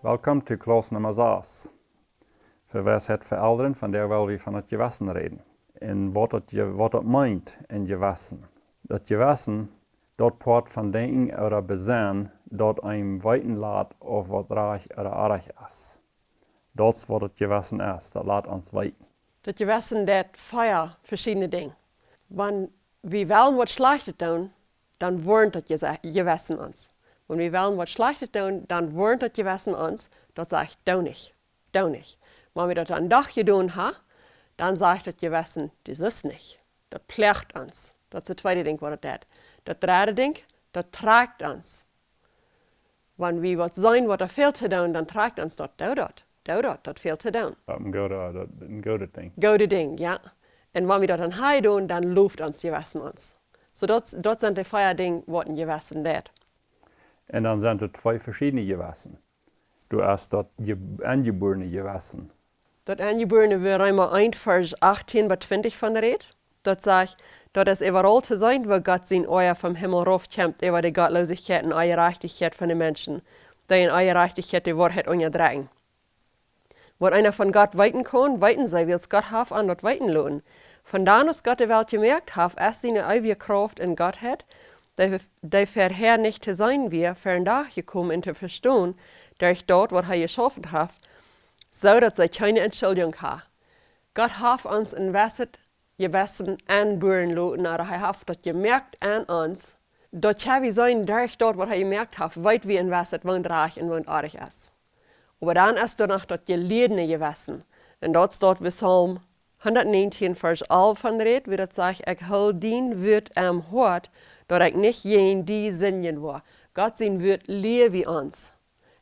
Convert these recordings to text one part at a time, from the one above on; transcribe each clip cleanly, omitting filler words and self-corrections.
Welkom til klas nummer 6. Voor wij het verouderen, van der wil we van het gewassen reden. En wat het meint in gewassen. Dat gewassen, dat part van denken oder bezien, dat een weten laat of wat reich oder arg is. Dat is wat het gewassen is, dat laat ons weten. Dat gewassen dat feier verschiedene dingen. Wanneer we willen wat Schlechtes doen, dan wordt dat gewassen ons. Wanneer we willen wat Schlechtes doen, dan wordt dat gewassen ons, dat zegt doe niet, doe niet. Maar we dat een dag gedaan hebben, dan zegt dat gewassen, dat is niet. Dat pleegt ons. Dat is het tweede ding wat het deed. Dat derde ding, dat trekt ons. Wanneer we wat zijn wat er veel te doen, dan trekt ons dat, doe dat veel te doen. Een goede ding. Goede ding, ja. En wanneer we dat aan hij doen, dan loopt ons gewassen ons. So dat zijn de vier dingen wat een gewassen deed. En dan zijn er 2 verschillende gewassen. Du hast dat angeborene gewassen. Dat aangeborene weer eenmaal 1 vers 18 bij 20 van de red. Dat zegt, dat is overal te zijn waar God zijn oor vom Himmel raufkämpt over de gottlosigheid en ongerechtigheid van de mensen, die in ongerechtigheid de waarheid onderdragen. Wat einer von Gott weten kann, weten zij, wils Gott haf an dat weten laten. Vandaan als Gott de Welt gemerkt haf, es seine eeuwige Kraft in Gottheit, die verher nicht te zijn wir, vandaag gekommen in te verstaan, durch dort, wat hij geschaffen haf, zodat zij keine Entschuldigung ha. Gott haf ons in Wesset gewassen aanboren laten, oder hij haf dat gemerkt aan ons, dat we zijn durch dort, wat hij gemerkt haf, weit wie in Wesset woont reich en woont aardig is. Aber dann ist danach das Geledene gewassen. Und dort steht wie Psalm 119, Vers 11 von Red, wie das sagt, ich hol dien wird am Hort, dass ich nicht jen die singen war. Gott sein wird leer wie uns.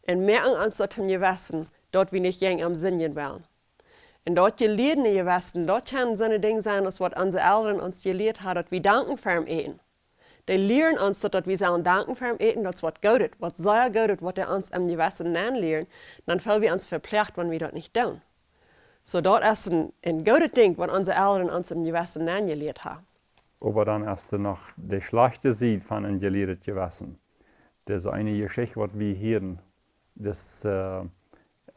Und merken uns dort im Gewassen, dort wir nicht jen am singen wollen. Und dort Geledene gewassen, dort kann so eine Ding sein, als was unsere Eltern uns gelehrt haben, dass wir danken für ihn eten. Die leeren ons dat we zullen danken voor hem eten, dat is wat goed is, wat zeer goed is, wat ons am gewassen aanleren, dan voelen we ons verplicht, wanneer we dat niet doen. So dat is een goed ding, wat onze ouderen ons am gewassen aangeleerd hebben. Aber dann ist er noch die schlechte Seite von einem gelehrten gewassen. Das ist eine Geschichte, was wir hören. Das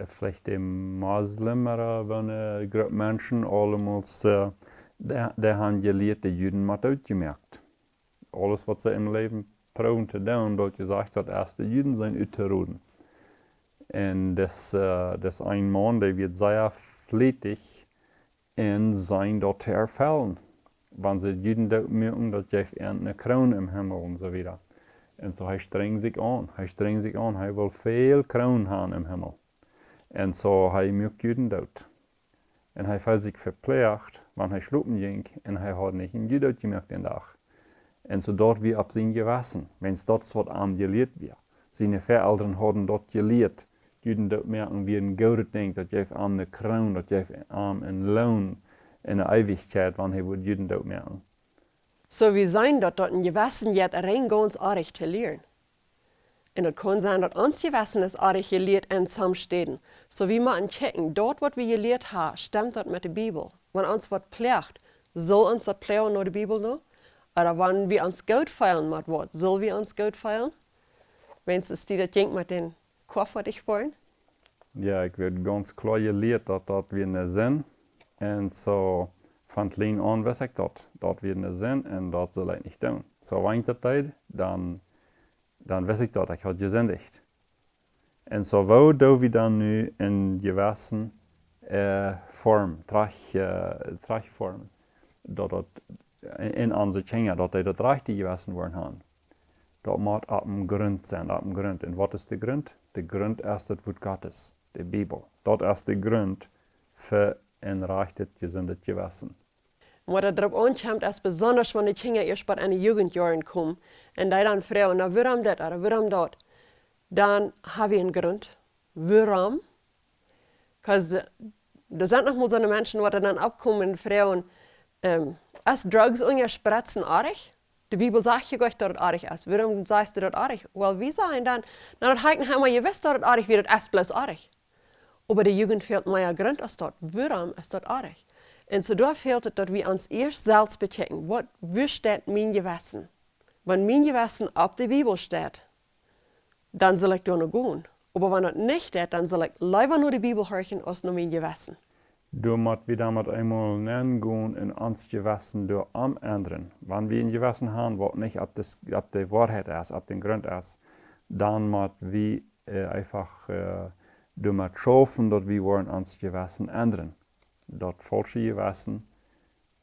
vielleicht die Muslim oder eine Gruppe Menschen, allemal, die haben gelehrte Juden mal ausgemerkt. Alles wat ze im Leben proben te doen, dat je zegt dat eerst de Juden zijn uit te roden. En dat is een man die wordt zeer vlijtig in zijn dat te erfüllen. Wanneer ze Juden dat merken, dat geeft een kroon im Himmel en zo wieder. En zo hij strengt zich aan. Hij wil veel kroon hebben im Himmel. En zo hij merkt Juden dat. En hij voelt zich verplicht, wanneer hij slopen ging, en hij had niet een Jude uitgemerkt den dag. En zo dort wie op zijn gewassen, wenn's dort wat aan geleerd wird. Seine Veräldern hadden dort geleerd. Juden dat merken wie een goede ding, dat geeft aan de kroon, dat geeft aan een loon in de eeuwigheid, wanneer hij wordt Juden dat merken. So we zijn dat een gewassen jet rein ganz aardig te leren. En het kan zijn dat ons gewassen is aardig geleerd in samsteden. So wie moeten checken, dort wat we geleerd hebben, stemt dat met de Bibel. Wanneer ons wat pleegt, zal ons dat plegen naar de Bibel nou? Oder wanneer we ons goed feilen met wat, zullen we ons goed feilen? Wenn's die dat denkt met den Koffer dich wollen? Ja, ik werd ganz klar geleerd dat weer een zin. En zo van klein aan wist ik dat weer een zin en dat zal ik niet doen. Zo wanneer dat tijd, dan wist ik dat ik had gezondigd. En zo wou doen we dan nu in gewassen vorm, terugvormen. Dat in onze kinderen, dat die dat rechte gewassen worden hebben. Dat moet op een grond zijn, op een grond. En wat is de grond? De grond is het woord Gottes, de Bibel. Dat is de grond voor een rechte gezonde gewassen. Wat er erop aankomt, is besonders wanneer de kinderen eerst bij de jugendjaren komen en die dan vragen, nou waarom dit of waarom dat? Dan hebben we een grond. Waarom? Want er zijn nog mal zo'n mensen die dan opkomen en vragen, is drugs onderspritzen aardig? De Bibel zegt je dat het aardig is. Waarom zegt je dat aardig? Wel, wie zijn dan? Nou, dat heißt helemaal, je wist dat het aardig wordt, het is bloos aardig. Maar de jugend fehlt meer grond als dat. Waarom is dat aardig? En zo daar fehlt het dat we ons eerst zelfs bechecken. Wat staat mijn gewassen? Wanneer mijn gewassen op de Bibel staat, dan zal ik daar nog gaan. Aber wenn das nicht ist, dann soll ich lieber nur die Bibel hören, als nur mein Gewissen. Du musst wieder mit einmal nennen in uns Gewissen durch am ändern. Wenn wir ein Gewissen haben, was nicht ab der Wahrheit ist, ab dem Grund ist, dann muss wir einfach damit schaffen, dass wir uns Gewissen ändern. Das falsche Gewissen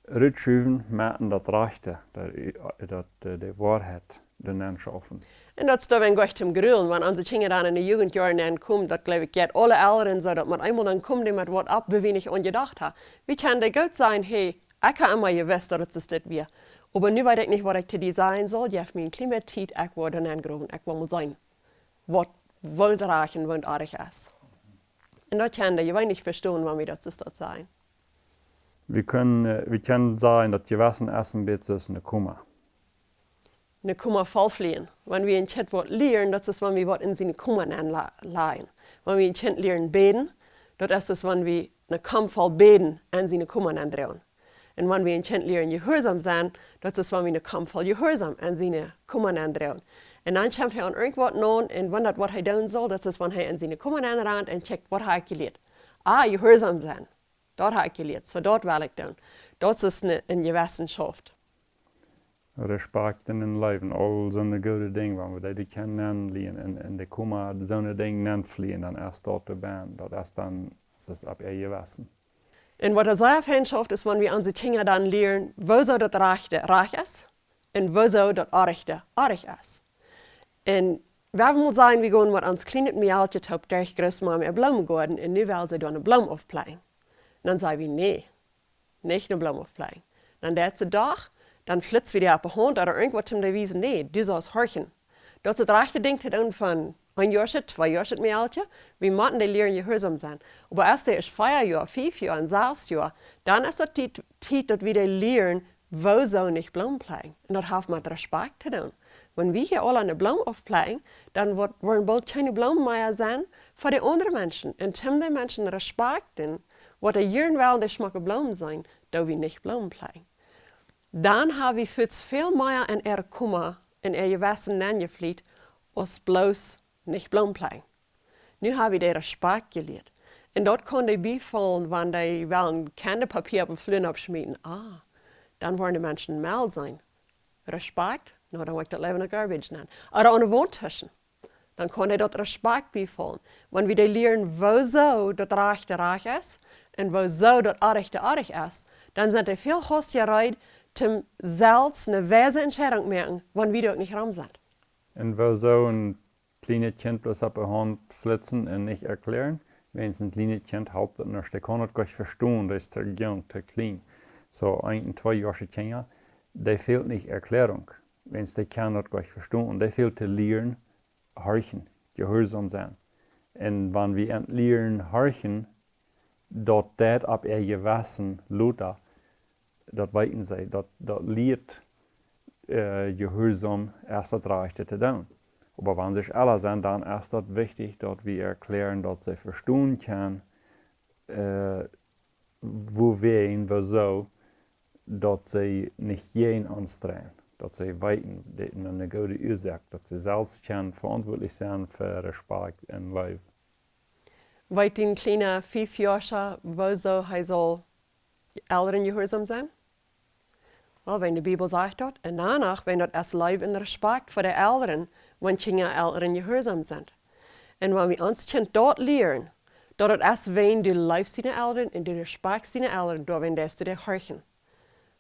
rückschieben, machen das Rechte, die Wahrheit, dann schaffen. En dat is dan een gocht im Grülen, wenn unsere Kinder dann in de Jugendjahren dann kommen, dat glaube ich geht alle Eltern so, dass man einmal dann kommt, die mit was ab, wie ich ungedacht habe. Wie kann der gut sein, hey, ich habe immer gewusst, dass es das wäre. Aber nu weiß ich nicht, was ich zu dir sagen soll, ich habe mir ein klein bisschen Zeit, ich werde dann angerufen, ich will mal sein, was wohnt reichen, wohnt artig ist. Und das kann der, ich will nicht verstehen, wann wir das dort sagen. Wir können sagen, dass Gewissen ist ein bisschen eine Kummer. Eine Kummer vollfliehen. Wenn wir ein Kind lernen, das ist, wenn wir was in seine Kummer anleihen. Wenn wir ein Kind lernen beten, das ist, wenn wir eine Kummer voll beten an seine Kummer andrehen. Und wenn wir ein Kind lernen gehorsam sein, das ist, wenn wir eine Kummer voll gehorsam an seine Kummer andrehen. Und dann kommt er an irgendwas an, und wenn das, was er tun soll, das ist, wenn er an seine Kummer anrennt und checkt, was habe ich gelernt. Gehorsam sein. Dort habe ich gelernt, so dort will ich tun. Das ist eine Gewissenschaft. Respect in hun leven, al zo'n goede dingen, waar we die kunnen leren en de komma zo'n dingen neervliegen, dan erst dort de baan, dat is dan, das ab ihr Gewissen. Und was das sehr Feindschaft ist, wenn wir unsere Kinder dann lernen, wo so das Rechte reich ist und wo so das Archte artig ist. Und wir wollen sagen, wir gehen mit uns kleinen Mädchen auf der Großmama eine Blumen gehen und nu will sie dann eine Blume aufplayen. Und dann sagen wir, nee, nicht eine Blume aufplayen. Dann der sie doch, dann flitzt wieder auf die Hand oder irgendwas zum Wiesen, nee, du sollst horchen. Das ist das rechte Ding zu tun von ein Jahr, 2 Jahre mehr alt, wir müssen die lernen, gehorsam sein. Aber erst ist 4 Jahre, 5 Jahre und 6 Jahre, dann ist das die Zeit, dass wir lernen, wo so nicht Blumen playen. Und das hat mit Respekt zu tun. Wenn wir hier alle eine Blume aufplayen, dann wollen bald keine Blumen mehr sein für die anderen Menschen. Und wenn die Menschen respektieren, was die Jahre wollen, die schmecken Blumen sein, da wir nicht Blumen playen. Dann haben wir viel mehr in ihre Kummer, in ihr Gewissen angefliegt, als bloß nicht Blumen playen. Nu haben wir den Respekt gelernt. Und dort kann die beifallen, wenn die wollen Kandepapier auf den Flühen abschmieden. Dann wollen die Menschen mal sein. Respekt, dann will ich das Leben in Garbage nennen. Oder an den Wohntischen. Dann kann die dort Respekt beifallen. Wenn wir die lernen, wo so das Rechte reich ist und wo so das Archte artig ist, dann sind die viel bereit, zum selbst eine weise Entscheidung merken, wenn wir dort nicht rum sind. Und wo so ein kleines Kind bloß auf der Hand flitzen und nicht erklären, wenn es ein kleines Kind hauptsächlich nicht, der kann das gar nicht verstehen, das ist zu jung, zu klein. So 1- und 2 Jahre Kinder, der fehlt nicht Erklärung, wenn es die kann das gar nicht verstehen und der fehlt zu lernen, horchen, gehorsam sein. Und wenn wir lernen, horchen, dort das ab ihr Gewissen Luther, dat weten zij, dat leert gehorsam erst das Rechte zu tun. Aber wenn sich alle sind, dann ist das wichtig, dass wir erklären, dass sie verstehen können, wo wir ihn so, dass sie nicht jeden anstrengen, dass sie weten, das ist eine gute Ursache, dass sie selbst verantwortlich sein für Respekt und Leben. Weit den kleinen 5 Jahre, wo so er soll Eltern gehorsam sein? Well, wenn die Bibel sagt das, und danach, wenn das erst Leben und Respekt vor den Eltern, wenn Kinder Eltern gehorsam sind. Und wenn wir uns Kind dort lernen, dass das erst wenn du liebst deine Eltern und du respektst deine Eltern, da wenn du dir horchen.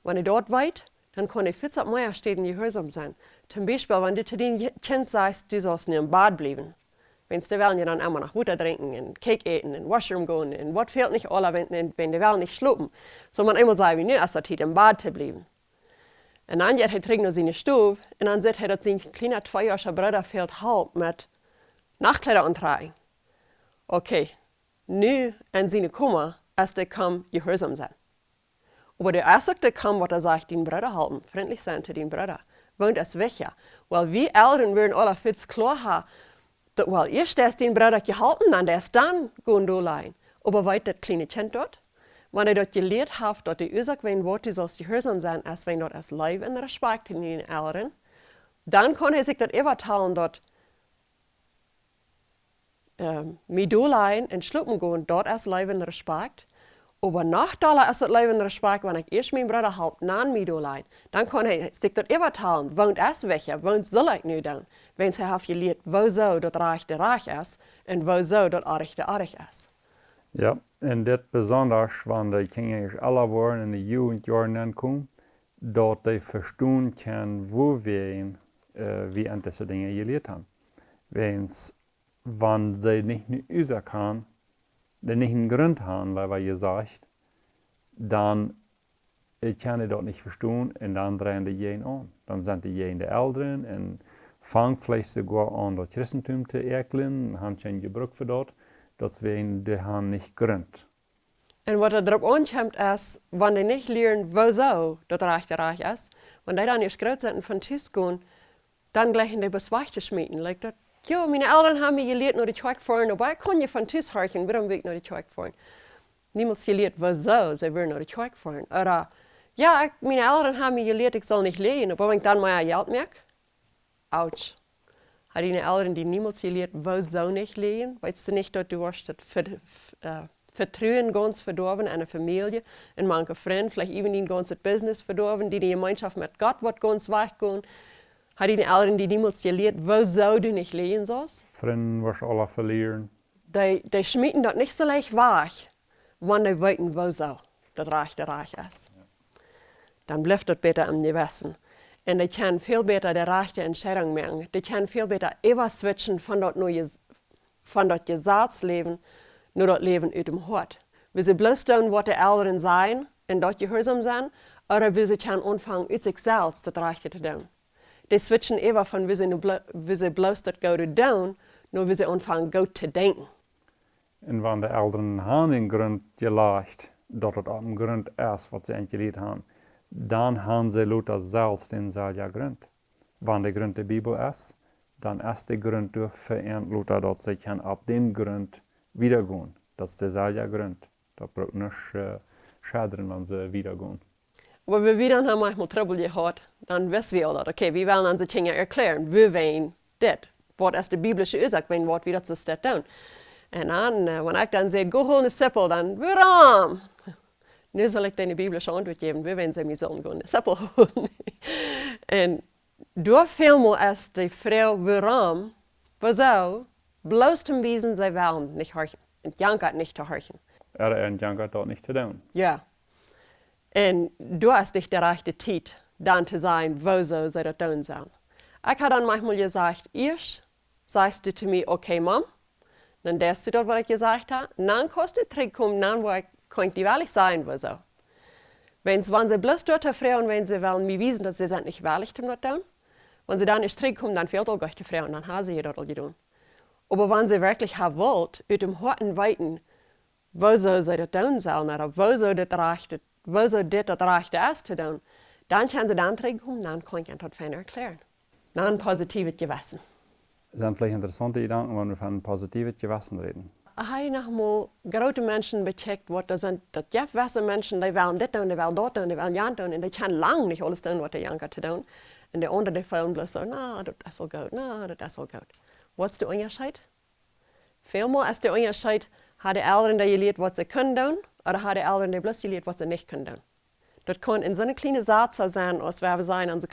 Wenn du dort weit, dann kann ich viel mehr stehen und gehorsam sein. Zum Beispiel, wenn du zu deinem Kind sagst, du sollst nur im Bad bleiben. Wenn sie wollen ja dann immer noch Wasser trinken und Cake essen und Washroom gehen und was fehlt nicht alle, wenn die wollen nicht schlafen. So man einmal sagen, wie nur erst Zeit im Bad zu bleiben. Und dann geht er trinkt noch seine Stube und dann sieht er, dass sein kleiner 2-jähriger Bruder fehlt halb mit Nachtkleider antragen. Okay, nu an seine Kummer, als der kann gehorsam sein. Aber der erste, der kann, was er sagt, den Bruder halten, freundlich sein zu den Bruder, wohnt es weg, ja. Weil wir Eltern würden alle viel klar haben, weil erst der ist den Bruder gehalten, dann der ist dann gehen allein. Aber weit das kleine Kind dort, wenn er dort gelehrt hat, dass die Ursache, wenn Worte so gehorsam sein, als wenn dort als Liebe und Respekt in den Eltern, dann kann er sich das überteilen, dass mit dolein in Schluppen gehen, dort erst leben Respekt. Aber nach da ist das Leben Respekt, wenn ich erst meinen Bruder halt nan mit dolein, dann kann ich sich dort überteilen, wohnt erst welche, wohnt soll ich nu dann, wenn sie auf geleert, wo so das Reich ist und wo so das Arrig ist. Ja, und das besonders, wenn die Kinder alle waren in die Jugendjahren ankommen, dort die verstehen können, wo wir wie an diese Dinge gelehrt haben. Wenn sie nicht user kann, den nicht einen Grund haben, weil ihr sagt, dann kann ich dort nicht verstehen und dann drehen die jeden an. Dann sind die jeden die Älteren und fangen vielleicht sogar an, das Christentum zu erklären, haben keinen Gebrauch für dort, dass wir die haben nicht Grund. Und was darauf ankommt, ist, wenn die nicht lernen, wo so das Reich ist, wenn die dann erst groß sind und von Tisch gehen, dann gleich in die Besweichte schmieden. Like dat, jo, meine Eltern haben mir gelehrt, nur die Zeug fahren, aber ich kann ja von Tisch horchen, warum will ich nur die Zeug fahren? Niemals gelehrt, wo so, sie will nur die Zeug fahren. Oder, ja, meine Eltern haben mir gelehrt, ich soll nicht lehen, aber wenn ich dann mal Geld merke, ouch. Hat die Eltern, die niemals gelehrt, wo so nicht lehen, weißt du nicht, dass du hast das Vertrauen ganz verdorben in eine Familie, in manche Freunde, vielleicht even in ganz das Business verdorben, die Gemeinschaft mit Gott wird ganz weggehen. Hat die Eltern, die niemals gelehrt, wo so du nicht lehen sollst? Freunde, was alle verlieren. Die schmieden das nicht so leicht weg, wenn die wissen, wo so das Reich ist. Ja. Dann bleibt das besser im Gewissen. Und die können viel besser die rechte Entscheidung machen. Die können viel besser switchen von das Gesetzleben nur das Leben aus dem Hort. Will sie bloß tun, was die Eltern sagen und dort gehorsam sein, oder will sie können anfangen, aus sich selbst das Rechte zu tun. Die switchen immer von, wie sie bloß das Gute tun, nur wie sie anfangen, gut zu denken. Und wenn die Eltern haben den Grund gelegt, dass es auch ein Grund ist, was sie entgelegt haben, dann haben sie Luther selbst den selben Grund. Wenn der Grund der Bibel ist, dann ist der Grund durch vereint Luther, dass sie kann ab dem Grund wiedergehen. Das ist derselbe Grund. Da braucht nicht schadern, wenn sie wiedergehen. Aber wir dann haben manchmal Trouble gehabt, dann wissen wir alle, okay, wir wollen unsere Dinge erklären, wir wollen das. Was ist die biblische Ursache, wenn wir wieder zu das tun. Und dann, wenn ich dann sage, go holen eine Sippel, dann, warum? Nu soll ich dir eine biblische Antwort geben, wir wollen sie mir sollen gehen, eine Sippel holen. Und durch vielmal ist die Frau, warum, wieso, bloß zum Wiesen, sie wollen nicht horchen. Und Janka nicht zu horchen. Und Janka dort nicht zu tun. Ja. Und du hast nicht die rechte Zeit, dann zu sein, wo so sie das tun sollen. Ich habe dann manchmal gesagt, erst sagst du zu mir, okay, Mom, dann darfst du dort, was ich gesagt habe, dann kannst du zurückkommen, dann wo ich die ehrlich sein, wo so. Wenn sie bloß dort fragen, wenn sie wollen mir wissen, dass sie sind nicht ehrlich zum dort tun, wenn sie dann nicht zurückkommen, dann fehlt auch die Frau und dann haben sie dort getan. Aber wenn sie wirklich haben wollt, mit dem harten Weiten, wo so sie das tun sollen, oder wo so das Rechte ist zu tun, dann können sie dann zurückkommen, dann kann ich das fein erklären. Dann positives Gewissen. Das sind vielleicht interessante Gedanken, wenn wir von positives Gewissen reden. Ich habe nochmal große Menschen becheckt, das sind gewisse Menschen, die wollen das tun, die wollen dort tun, die wollen ja tun, und die können lange nicht alles tun, was die Janka zu tun. Und die anderen, die fühlen bloß so, na, das ist so gut, na, das ist so gut. Was ist der Unterschied? Vielmal ist der Unterschied, hat die Eltern gelehrt, was sie können tun, oder hat die Eltern bloß gelehrt, was sie nicht können tun. Das kann in so eine kleine Satz sein, als wir sagen, uns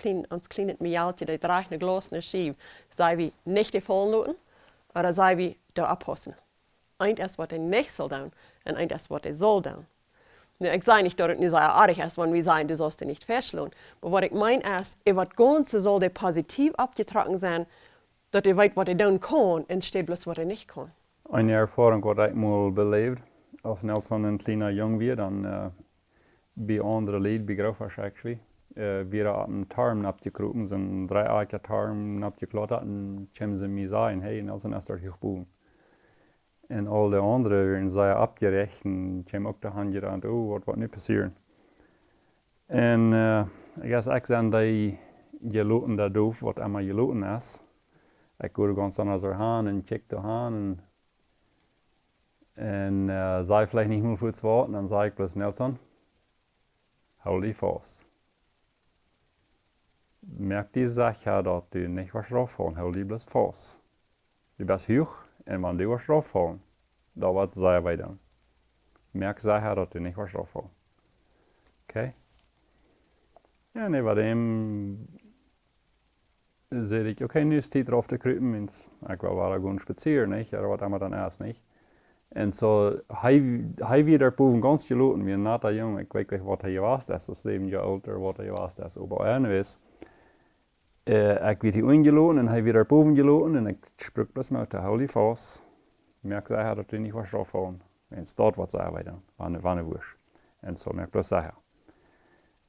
kleines Mieltje, die dreht eine Glas nicht schief, sei wie nicht die Vollnoten, oder sei wie der abpassen. Eins ist, was er nicht soll tun, und eins ist, was er soll tun. Ich sage nicht, dass es nicht so artig ist, wenn wir sagen, du sollst dich nicht festschlagen. Aber was ich meine ist, das Ganze soll dir positiv abgetragen sein, dass er weiß, was er tun kann, anstatt bloß, was er nicht kann. Eine Erfahrung, die ich mal belebt, als Nelson ein kleiner Jung war, dann bei anderen Leuten, bei Graufisch, wir haben einen Tarm abgekropen, so einen dreieckigen Tarm abgeklaut, und kamen sie mir sagen, hey, Nelson ist dort hochgebogen. Und alle anderen werden sehr abgerecht und kamen auch da angerannt, oh, was wird nicht passieren. Und ich sage die geloten da doof, was einmal geloten ist. Ich gehe ganz anders hin und check da hin und sei vielleicht nicht mehr viel zu warten, dann sage ich bloß Nelson, hol dich fast. Merk die Sache, dass du nicht was drauf hast, hol dich bloß fast. Du bist hoch En wanneer die was strafvallen, dan wat zeiden wij dan? Merk zij dat die niet was strafvallen. Oké? Ja, en bij hem zei ik, oké, nu is het tijd erop te kruipen. Ik wil wel gewoon spazieren, niet? Ja, wat allemaal dan eerst, niet? En zo, hij weer daar boven ganz geloten, wie na dat jong, ik weet niet wat hij was, dat is 7 jaar ouder, wat hij was, dat is aber anyways. Ik werd hier ingeloten en hij weer daar boven geloten en ik sprak plus met de holy vast. Merk zij dat hij niet was afvallen. En dat wat zei wij dan, wanneer was. En zo merk plus zeggen.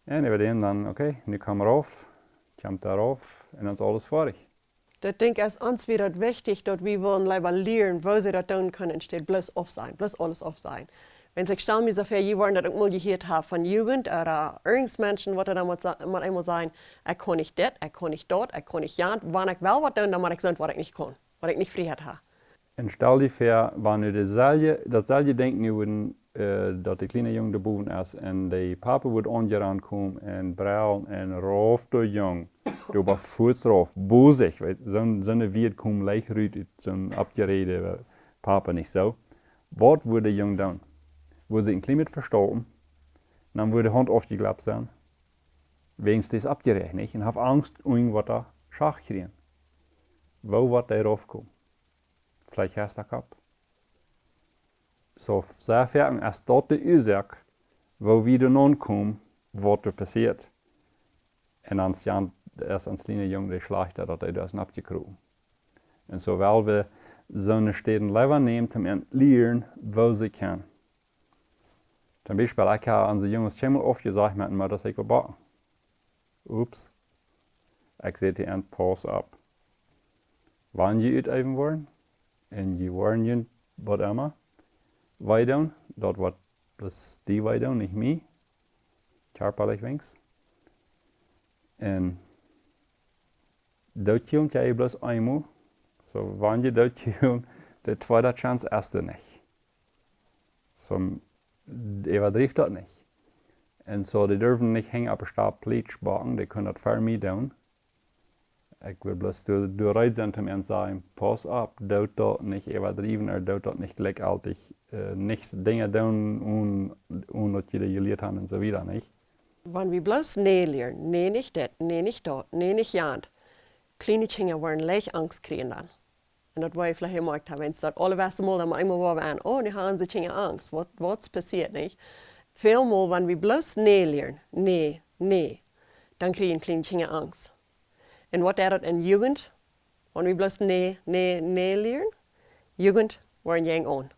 En we denken dan, oké, nu kom eraf, komt daaraf en dan is alles fertig. Dat denk ik ons weer dat wichtig, dat we willen lieber leren, wo ze dat doen kunnen, steht bloß auf sein, bloß alles auf sein. Wenn ich stelle mir so viel geworden, dass ich mal gehört habe von Jugend oder Menschen, was dann mal einmal sagen, ich kann nicht das, ich kann nicht dort, ich kann nicht ja, wann ich will was tun, dann muss ich sagen, was ich nicht kann, was ich nicht Freiheit habe. En stel je voor, wanneer datzelfde denken nu dat de kleine jongen de boven is en de papa wordt ongeraan komen en bruin en roof de jong. Du war voets drauf, bozig, zo'n wierd komt leicht uit zo'n abgereden papa niet zo. Wat wordt de jong doen? Wordt ze een klein beetje verstoten, dan wordt de hand afgeklapt zijn. Wegens dit abgereden en heeft angst om wat er schach krijgen. Wo wordt hij erop komen? Vielleicht hast du das gehabt. So, sehr fertig, als dort die Ursache, wo wieder nun kommen, was da passiert. Und dann ist erst ans kleine Junge der Schlechter, dass er das nicht abgekriegt. Und so, weil wir so eine Städte lieber nehmen, um zu lernen, wo sie können. Zum Beispiel, ich habe an die Jungs schon mal oft gesagt, mit mir, dass ich backen. Ups. Ich sehe die Pass ab. Wann je uitgeven worden, en je worden je wat immer, wij doen, dat wat plus die wij doen, niet mij, körperlich wenigstens. En dat je je bloß einmal, so wann je dat je, de tweede chance erste niet. So, übertrifft dat niet. En so, die dürfen nicht hängen op een stapel Plitsch backen, die kunnen dat voor mij doen. Ik wil bloß doorrijden zijn om te zeggen, pas op, doe dat niet overdreven, of doe dat niet gelijkaardig, nichts dingen doen, omdat je geleerd hebt en zo wieder, niet? Wenn wir bloß nee lernen, nee nicht das, nee nicht dort, nee nicht ja, kleine Kinder werden leicht Angst kriegen dann. Und das war ich vielleicht gemerkt haben, wenn es dort alle was mal, dann einmal war an, oh, die haben sie Kinder Angst, was passiert, nicht? Vielmal, wenn wir bloß nee lernen, nee, dann kriegen kleine Kinder Angst. Und was ist das in Jugend? Wenn wir bloß nee lernen, Jugend werden jeng an.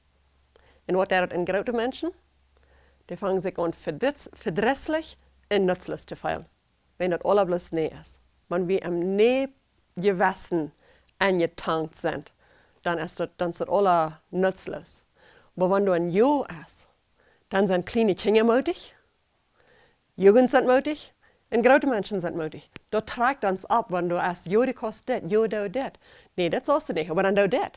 Und was ist das in große Menschen? Die fangen sich an verdrisslich und nutzlos zu fühlen, wenn das alles bloß nee ist. Wenn wir am nee gewassen angetankt sind, dann ist das alles nutzlos. Aber wenn du ein Jo ist, dann sind kleine Kinder mutig, Jugend sind mutig, und große Menschen sind mutig. Das trägt uns ab, wenn du sagst, jo, die kostet das, jo, das. Nee, das sollst du nicht, aber dann do das.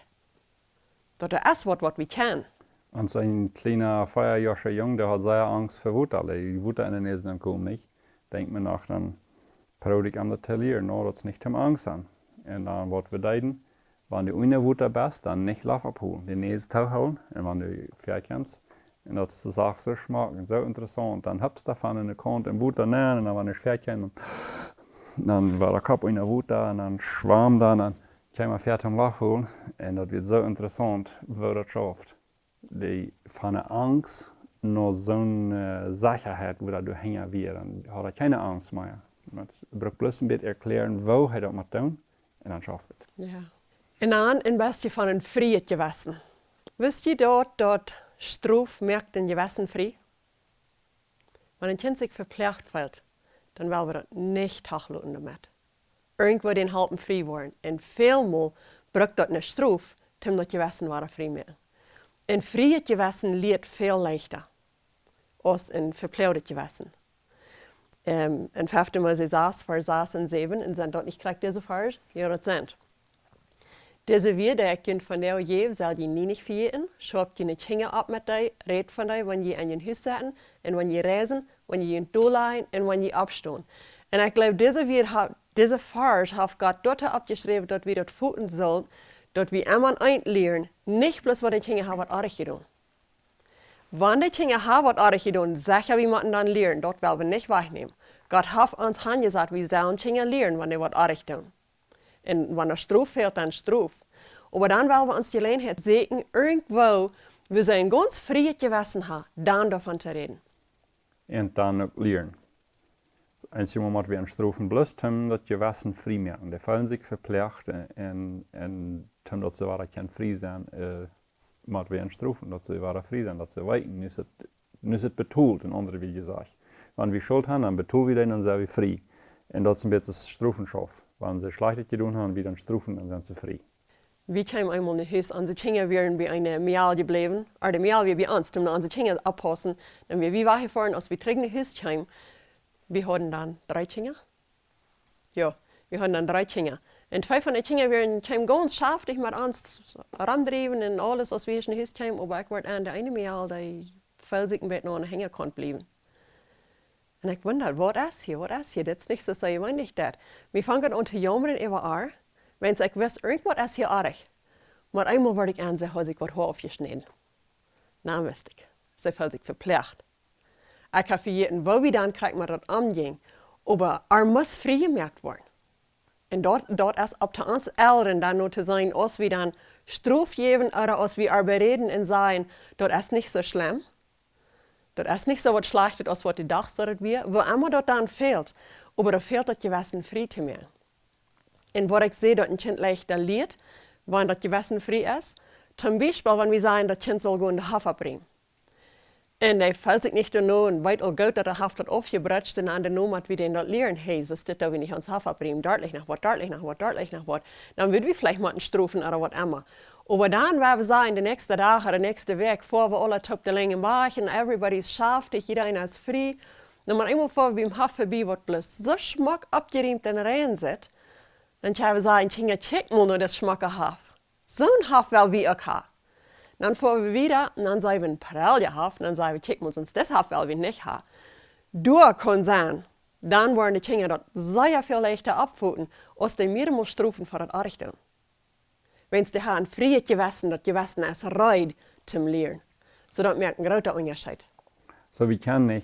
Das ist was wir können. Und so ein kleiner 4-jähriger Junge, der hat sehr Angst vor Wut. Die Wut in den Näsen kommt nicht. Denkt mir nach, dann probiere ich an der Talier, no, das nicht zum Angst an. Und dann, was wir deuten, wenn du ohne Wut bist, dann nicht Lauf abholen, die Näse tauchen, und wenn du fertig kannst, und das ist auch so schmackend, so interessant. Dann habst du davon in der Kant und Wut danach, und dann, wenn ich fertig bin, dann war der Kopf in der Wut da, und dann schwamm da, und dann kann man fertig am Lauf holen. Und das wird so interessant, wo das schafft. Die von der Angst noch so eine Sicherheit, wo du hängen wirst, dann hat er keine Angst mehr. Man braucht bloß ein bisschen erklären, wo er das muss tun, und dann schafft es. Ja. Und dann ein bisschen von einem Fried gewassen. Wisst ihr dort Straf merkt den Gewassen frei? Wenn ein Kind sich verpflichtet fühlt, dann wollen wir das nicht hachlassen damit. Irgendwo den halben frei worden. Und vielmal braucht das eine Straf, um das Gewassen war frei mehr. Ein freies Gewassen leert viel leichter als ein verplaudertes Gewassen. In 5. Mose 6, Vers 6 und 7, und sind dort nicht gleich diese Vers? Ja, das sind. Diese Wiedererkennung von der je soll die nie nicht vergeten. Schreibt die nicht Kinder ab mit dir, redet von dir, wenn die in ihr Haus sitzen, und wenn die reisen, wenn die in Dolein und wenn die abstehen. Und ich glaube, diese Vers hat Gott dort abgeschrieben, dass wir das fühlen sollen, dat wir immer einlernen, nicht bloß, was die Dinge haben, was aardig getan. Wenn die Dinge haben, was aardig getan, sicher, wir müssen dann lernen, dort wollen wir nicht wegnehmen. Gott hat uns gesagt, wir sollen Dinge lernen, wenn die was aardig tun. Und wenn der Straf fehlt, dann Straf. Aber dann wollen wir uns die Gelegenheit sehen, irgendwo, wir sein ganz fried gewesen haben, dann davon zu reden. Und dann auch lernen. Einzig Mal, wir an Strafen bloß haben, dass die Gewissen frei machen. Die fühlen sich verpflichtet und haben, dass sie weiter frei sein mit wir an Strafen, dass sie weiter frei sein, dass sie weiten. Nicht ist betont, in anderen wie gesagt. Wenn wir Schuld haben, dann betonen wir den, dann sind wir frei. Und das sind jetzt Strafen schaffen. Wenn sie Schlechtes getan haben, wieder Strafen, dann sind sie frei. Wir kamen einmal in Haus, unsere Kinder wären bei einer Mial geblieben, oder die Mial wir bei uns, um unsere Kinder abpassen. Dann wir weggefahren, als wir zurück nach Haus kamen. Wir hatten dann 3 Kinder. Ja, wir hatten dann 3 Kinder. Und 2 von den Kindern kamen ganz schaftig mit uns randrieben und alles, als wir in Haus kamen. Aber ich war an der eine Mial, die voll sich ein bisschen noch an der Hänger konnte bleiben. Und ich wunderte, was ist hier? Das ist nicht so sehr gewöhnlich. Wir fangen an zu jammern über Ar. Wenn ich wüsste, irgendwas ist hier artig. Maar einmal wurde ich ansehen, als ich was aufgeschnitten. Dann wusste ich. Sie fühlt sich verpflichtet. Ich habe vergessen, wo wir dann kriegen, das anging. Aber muss frei gemerkt werden. Und dort ist ab zu uns Eltern dann nur zu sein, als wir dann Straf geben oder als wir bereden und sagen, das ist nicht so schlimm. Das ist nicht so was Schlechtes, als was du dachtest, dass es wäre. Wo immer das dann fehlt. Aber da fehlt das Gewissen frei zu mir. Und was ich sehe, dass ein Kind leichter lernt, wenn das Gewissen frei ist, zum Beispiel, wenn wir sagen, das Kind soll gehen in den Hafer bringen. Und er fällt sich nicht nur und weit all gut, dass er Haft hat aufgebretscht und an der Nummer, wie den dort lernen, hey, so steht da, wenn ich ans Hafer bringen, deutlich nach was, deutlich nach was, deutlich nach was. Dann wird wir vielleicht mal einen Strophen oder was immer. Aber dann werden wir sagen, der nächste Tag oder der nächste Weg, vor wir alle top der Länge machen, everybody's schafft, jeder einer ist frei. Dann mal einmal vor, wie im Hafer vorbei, was bloß so schmack abgeräumt in Reihen sitzt. Dann kann ich sagen, Kinder, check mal nur das Schmacke Haft. So ein Haft, weil wir auch haben. Dann fahren wir wieder und dann sagen wir ein Parallelhaft und dann sagen wir, check mal uns das Haft, weil wir nicht haben. Du kann sein, dann wollen die Kinder dort sehr viel leichter abfuhren, als die mehrere Strophen für das Archten. Wenn sie haben freies Gewissen, das Gewissen ist reid zum Lernen. So das merkt ein großer Unterschied. So, wir können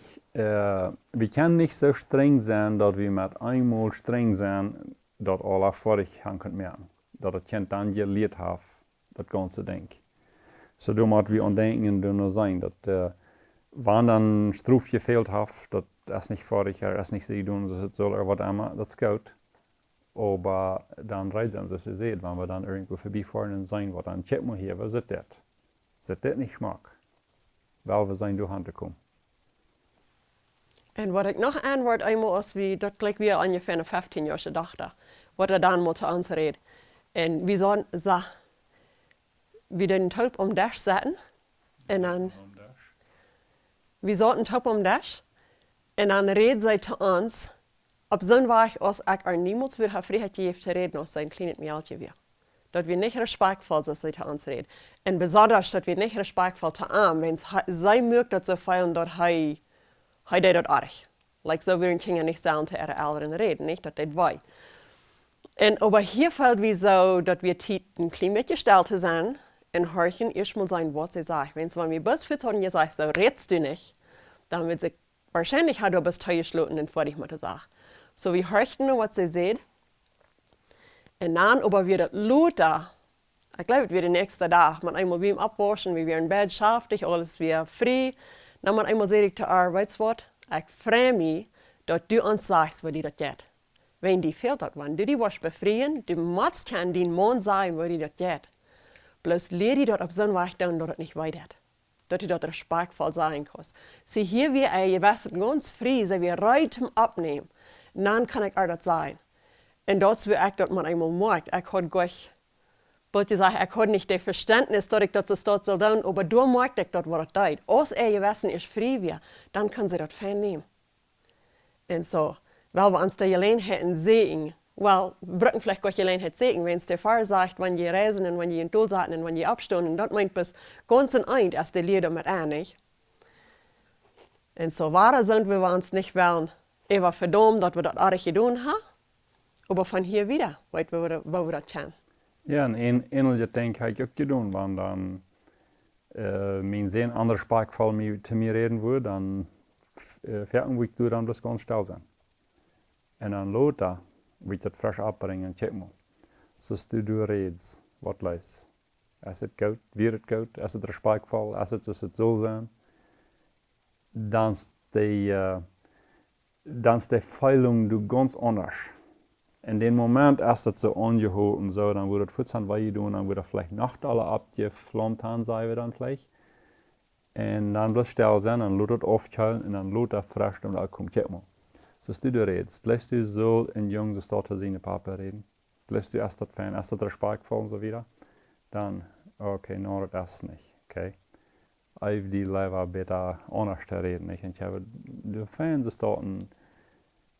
nicht so streng sein, dass wir mit einmal streng sein, dass alle vorig haben merken. Dass das Kind dann gelernt hat, das ganze Ding. So, da müssen wir an denken nur sein, dass wenn dann Struf gefehlt hat, dass das nicht vorig, das nicht so tun, dass es soll oder was immer, das ist gut. Aber dann reisen, dass ihr seht, wenn wir dann irgendwo vorbeifahren und sagen, was dann check mal hier, was ist das? Ist das nicht Schmack? Weil wir sein durch Hand kommen. Und was ich noch antworte einmal ist, wie, das gleich wie ungefähr eine 15-jährige Tochter, was er dann mal zu uns redet. Und wir sagen, so, wir den Taub um Dash setzen, und dann, wir sollten Taub um Dash, und dann redet sie zu uns, ob so ein Weg, als ich niemals wieder Freiheit gegeben zu reden, als sein kleines Mädchen wäre. Dass wir nicht respektvoll sind, dass sie zu uns reden. Und besonders, dass wir nicht respektvoll zu ihm, wenn sie merkt, dass sie feiern, dass er das artig. Like so würden Kinder nicht sagen zu ihren Eltern reden, nicht, dass das weiß. Und aber hier fällt wie so, dass wir ein klein bisschen gestellt sind und horchen erstmal sein, was sie sagt. Wenn wir bis 14 gesagt so redest du nicht, dann wird sie wahrscheinlich hat er bis geschlossen und fertig mit der Sache. So wir horchen nur, was sie sieht. Und dann aber wird das lauter. Ich glaube, es wird der nächste Tag. Man einmal wie im Abwaschen, wie wir im Bett schaftig, alles wieder frei. Dann man einmal sehe ich zu ihr, weißt du was? Ich freue mich, dass du uns sagst, wie die das geht. Wenn die fehlt hat, wenn du die was befreien, du musst kann den Mann sagen, wie die das geht. Bloß lehr die dort auf so einen Weg tun, dass das nicht weitergeht. Dass die dort respektvoll sein kann. Sie hier wie ihr wisst ganz frei, sie wir rein zum Abnehmen. Und dann kann ich auch das sagen. Und das will ich, dass man einmal merkt, ich kann gleich, bitte sagen, ich habe nicht das Verständnis, dass ich das so soll tun, aber du merkst ich, dass was das tut. Als ihr Wissen ist frei wird, dann kann sie das fein nehmen. Und so, weil wir uns die Gelegenheiten sehen, weil wir vielleicht gar Gelegenheit sehen, wenn es der Fall sagt, wenn die reisen und wenn die in Tool saten und wenn die abstunden, das meint bis ganz in ein, als die Lieder mit einig. Und so wahr sind wir uns nicht wollen, immer verdammt, dass wir das alles getan haben, aber von hier wieder, wo wir das kennen. Ja, en ähnliche Ding habe ich auch getan, wenn dann mijn zin andere spraakval te mir reden würde, dann vierten Week du dann das ganz still sein. En dan later wird das frisch abbringen, check mal. So du redest, wat leist. Als het goed, weer het goed, als het respectvol, als het zo zijn, dan is die Feilung du ganz anders. In dem Moment, als het so angehalten so, dann würde es futzern, was je doen, dann würde vielleicht Nacht alle abgeflammt haben, sagen wir dann vielleicht. Und dann bloß still sein, dann lädt es aufhalten und dann lädt er frisch und dann kommt, check mal. So du redest, lässt du so in Jungs Stadt seine Papa reden. Lässt du erst das Fan, erst das respectvol und so wieder. Dann, okay, no, das ist nicht, okay. Ich die lieber besser anders reden, nicht? Und ich habe die Fans starten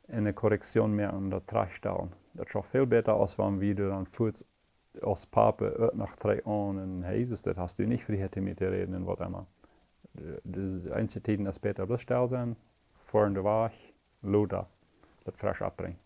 in der Korrektion mehr an der Trash stellen. Das ist auch viel besser, als wenn wir dann kurz als Papa nach 3 Jahren und Jesus, das hast du nicht Freiheit mit dir reden und was immer. Das einzige Zeit, das später bloß still sein, vor in der Waage, Loder, das frisch abbringen.